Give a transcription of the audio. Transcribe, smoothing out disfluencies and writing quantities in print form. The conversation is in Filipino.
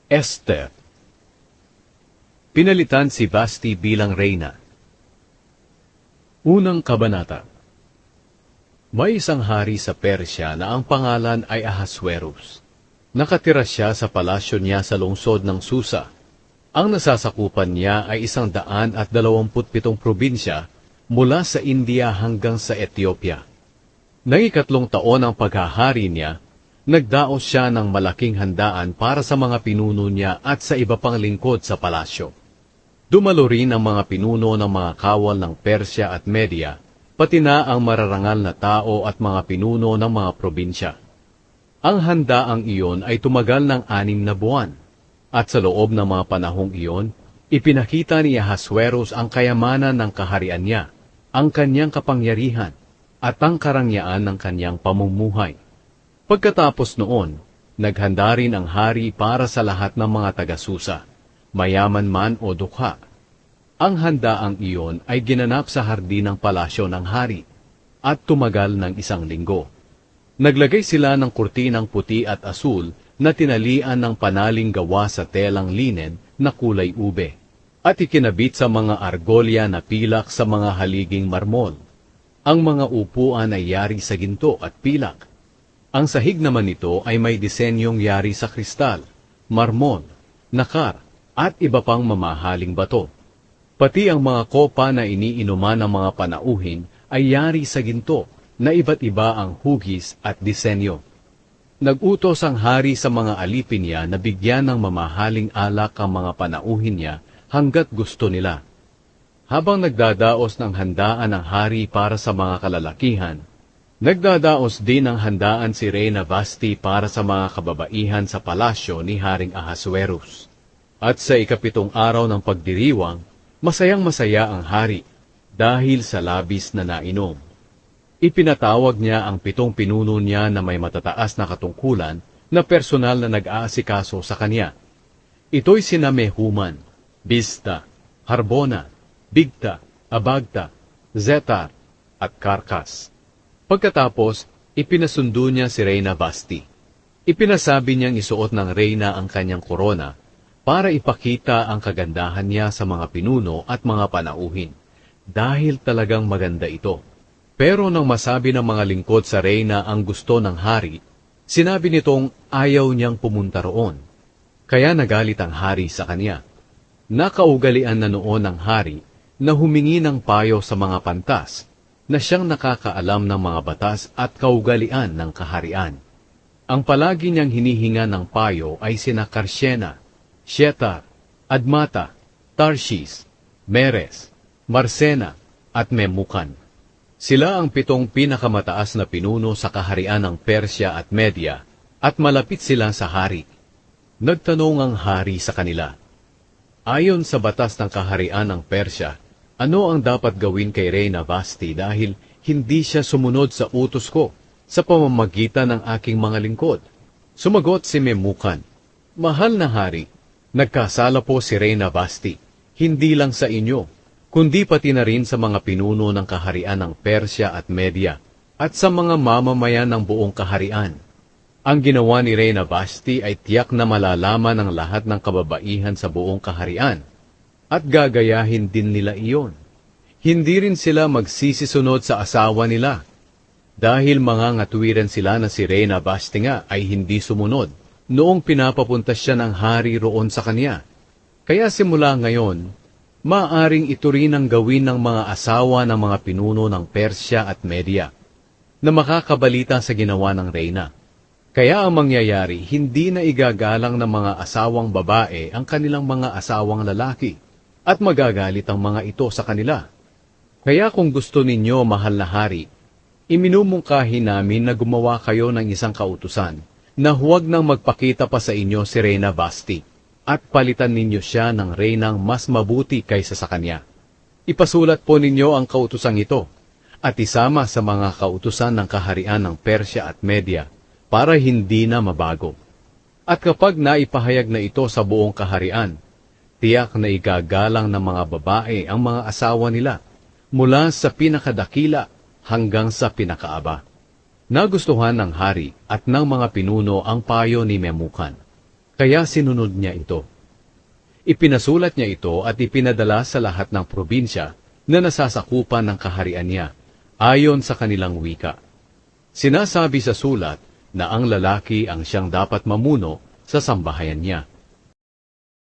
Esther. Pinalitan si Vashti bilang reyna. Unang kabanata. May isang hari sa Persya na ang pangalan ay Ahasuerus. Nakatira siya sa palasyo niya sa lungsod ng Susa. Ang nasasakupan niya ay 127 probinsya mula sa India hanggang sa Ethiopia. Nang 3 taon ang paghahari niya, nagdaos siya ng malaking handaan para sa mga pinuno niya at sa iba pang lingkod sa palasyo. Dumalo rin ang mga pinuno ng mga kawal ng Persya at Media, pati na ang mararangal na tao at mga pinuno ng mga probinsya. Ang handaang iyon ay tumagal ng 6 na buwan, at sa loob ng mga panahong iyon, ipinakita ni Ahasuerus ang kayamanan ng kaharian niya, ang kanyang kapangyarihan, at ang karangyaan ng kanyang pamumuhay. Pagkatapos noon, naghanda rin ang hari para sa lahat ng mga taga-Susa, mayaman man o dukha. Ang handaang iyon ay ginanap sa hardin ng palasyo ng hari, at tumagal ng 1 linggo. Naglagay sila ng kurtinang puti at asul na tinalian ng panaling gawa sa telang linen na kulay ube, at ikinabit sa mga argolya na pilak sa mga haliging marmol. Ang mga upuan ay yari sa ginto at pilak. Ang sahig naman nito ay may disenyong yari sa kristal, marmol, nakar, at iba pang mamahaling bato. Pati ang mga kopa na iniinuman ng mga panauhin ay yari sa ginto na iba't iba ang hugis at disenyo. Nag-utos ang hari sa mga alipin niya na bigyan ng mamahaling alak ang mga panauhin niya hanggat gusto nila. Habang nagdadaos ng handaan ang hari para sa mga kalalakihan, nagdadaos din ng handaan si Reyna Vashti para sa mga kababaihan sa palasyo ni Haring Ahasuerus. At sa 7 araw ng pagdiriwang, masayang-masaya ang hari dahil sa labis na nainom. Ipinatawag niya ang 7 pinuno niya na may matataas na katungkulan na personal na nag-aasikaso sa kanya. Ito'y sina Mehuman, Biztha, Harbona, Bigtha, Abagtha, Zetar, at Karkas. Pagkatapos, ipinasundo niya si Reyna Vashti. Ipinasabi niyang isuot ng reyna ang kanyang korona para ipakita ang kagandahan niya sa mga pinuno at mga panauhin, dahil talagang maganda ito. Pero nang masabi ng mga lingkod sa reyna ang gusto ng hari, sinabi nitong ayaw niyang pumunta roon. Kaya nagalit ang hari sa kanya. Nakaugalian na noon ng hari na humingi ng payo sa mga pantas, na siyang nakakaalam ng mga batas at kaugalian ng kaharian. Ang palagi niyang hinihinga ng payo ay sina Karshena, Shetar, Admata, Tarshish, Meres, Marsena, at Memukan. Sila ang 7 pinakamataas na pinuno sa kaharian ng Persya at Media, at malapit sila sa hari. Nagtanong ang hari sa kanila, ayon sa batas ng kaharian ng Persya, ano ang dapat gawin kay Reyna Vashti dahil hindi siya sumunod sa utos ko sa pamamagitan ng aking mga lingkod? Sumagot si Memukan, mahal na hari, nagkasala po si Reyna Vashti, hindi lang sa inyo, kundi pati na rin sa mga pinuno ng kaharian ng Persya at Media, at sa mga mamamayan ng buong kaharian. Ang ginawa ni Reyna Vashti ay tiyak na malalaman ng lahat ng kababaihan sa buong kaharian, at gagayahin din nila iyon. Hindi rin sila magsisisunod sa asawa nila, dahil mga ngatuwiran sila na si Reyna Vashti nga ay hindi sumunod noong pinapapunta siya ng hari roon sa kanya. Kaya simula ngayon, maaring ito rin ang gawin ng mga asawa ng mga pinuno ng Persya at Media, na makakabalita sa ginawa ng reyna. Kaya ang mangyayari, hindi na igagalang ng mga asawang babae ang kanilang mga asawang lalaki, at magagalit ang mga ito sa kanila. Kaya kung gusto ninyo, mahal na hari, iminumungkahi namin na gumawa kayo ng isang kautusan, na huwag nang magpakita pa sa inyo si Reyna Vashti, at palitan ninyo siya ng reynang mas mabuti kaysa sa kanya. Ipasulat po ninyo ang kautusang ito, at isama sa mga kautusan ng kaharian ng Persya at Media, para hindi na mabago. At kapag naipahayag na ito sa buong kaharian, tiyak na igagalang ng mga babae ang mga asawa nila, mula sa pinakadakila hanggang sa pinakaaba. Nagustuhan ng hari at ng mga pinuno ang payo ni Memukan. Kaya sinunod niya ito. Ipinasulat niya ito at ipinadala sa lahat ng probinsya na nasasakupan ng kaharian niya, ayon sa kanilang wika. Sinasabi sa sulat na ang lalaki ang siyang dapat mamuno sa sambahayan niya.